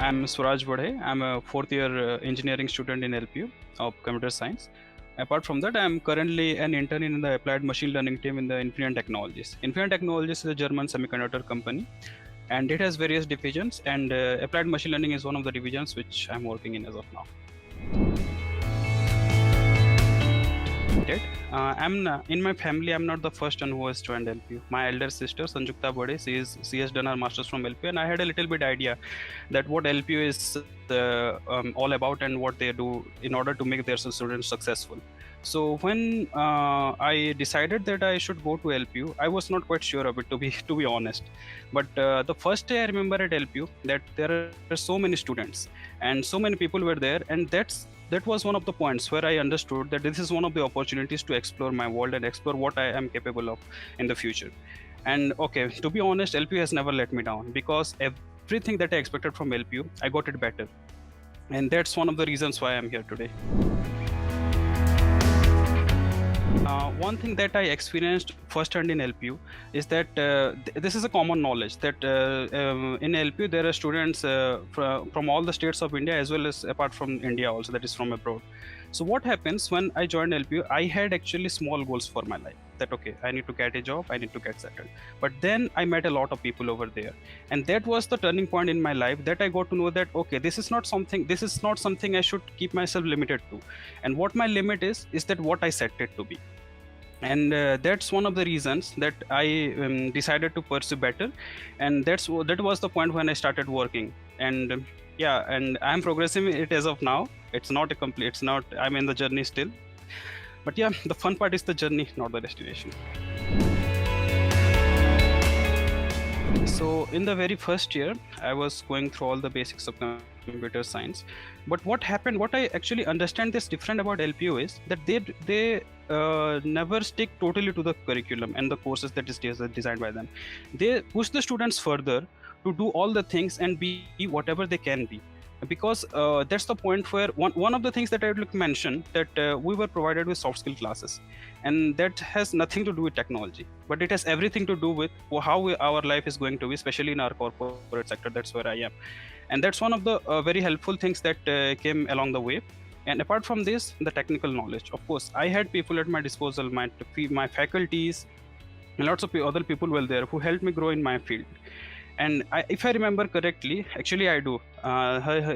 I'm Suraj Badhe. I'm a fourth year engineering student in LPU of computer science. Apart from that, I'm currently an intern in the applied machine learning team in the Infineon Technologies. Infineon Technologies is a German semiconductor company, and it has various divisions, and applied machine learning is one of the divisions which I'm working in as of now. In my family, I'm not the first one who has joined LPU. My elder sister Sanjukta Bade, she has done her masters from LPU, and I had a little bit idea that what LPU is all about and what they do in order to make their students successful. So when I decided that I should go to LPU, I was not quite sure of it, to be honest. But the first day I remember at LPU that there are so many students and so many people were there, and that was one of the points where I understood that this is one of the opportunities to explore my world and explore what I am capable of in the future. And okay, to be honest, LPU has never let me down, because everything that I expected from LPU, I got it better. And that's one of the reasons why I'm here today. One thing that I experienced firsthand in LPU is that this is a common knowledge that in LPU there are students from all the states of India, as well as apart from India also, that is from abroad. So what happens when I joined LPU, I had actually small goals for my life, that okay, I need to get a job, I need to get settled. But then I met a lot of people over there, and that was the turning point in my life, that I got to know that okay, this is not something I should keep myself limited to. And what my limit is that what I set it to be. And that's one of the reasons that I decided to pursue better, and that was the point when I started working. And yeah, and I'm progressing it as of now. It's not I'm in the journey still, but yeah, the fun part is the journey, not the destination. So in the very first year, I was going through all the basics of computer science. But what I actually understand this different about LPU is that they never stick totally to the curriculum and the courses that is designed by them. They push the students further to do all the things and be whatever they can be. Because that's the point where one of the things that I would like to mention, that we were provided with soft skill classes, and that has nothing to do with technology, but it has everything to do with how our life is going to be, especially in our corporate sector. That's where I am, and that's one of the very helpful things that came along the way. And apart from this, the technical knowledge, of course, I had people at my disposal, my faculties, and lots of other people were there who helped me grow in my field. And if I remember correctly, actually I do.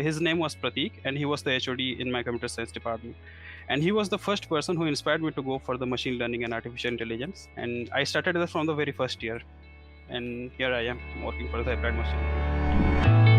His name was Pratik, and he was the HOD in my computer science department. And he was the first person who inspired me to go for the machine learning and artificial intelligence. And I started that from the very first year. And here I am working for the applied machine learning.